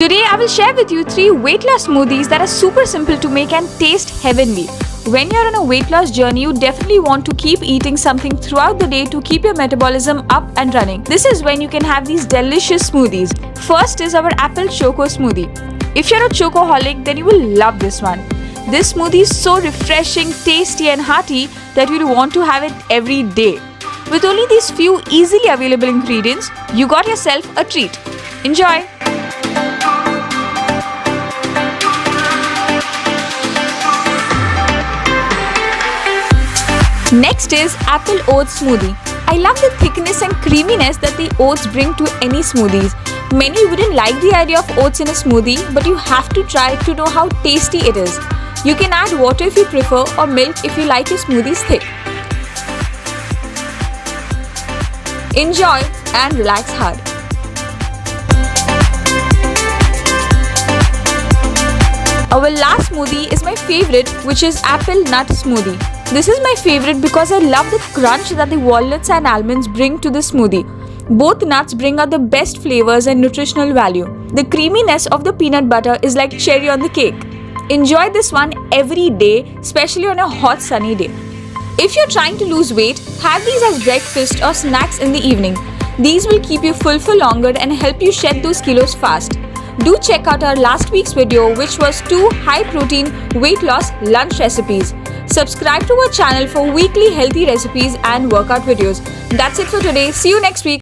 Today I will share with you 3 weight loss smoothies that are super simple to make and taste heavenly. When you're on a weight loss journey, you definitely want to keep eating something throughout the day to keep your metabolism up and running. This is when you can have these delicious smoothies. First is our apple Choco smoothie. If you're a chocoholic, then you will love this one. This smoothie is so refreshing, tasty and hearty that you'll want to have it every day. With only these few easily available ingredients, you got yourself a treat. Enjoy! Next is apple oat smoothie. I love the thickness and creaminess that the oats bring to any smoothies. Many wouldn't like the idea of oats in a smoothie, but you have to try to know how tasty it is. You can add water if you prefer or milk if you like your smoothies thick. Enjoy and relax hard. Our last smoothie is my favorite, which is apple nut smoothie. This is my favorite because I love the crunch that the walnuts and almonds bring to the smoothie. Both nuts bring out the best flavors and nutritional value. The creaminess of the peanut butter is like cherry on the cake. Enjoy this one every day, especially on a hot sunny day. If you're trying to lose weight, have these as breakfast or snacks in the evening. These will keep you full for longer and help you shed those kilos fast. Do check out our last week's video, which was 2 high-protein weight loss lunch recipes. Subscribe to our channel for weekly healthy recipes and workout videos. That's it for today. See you next week.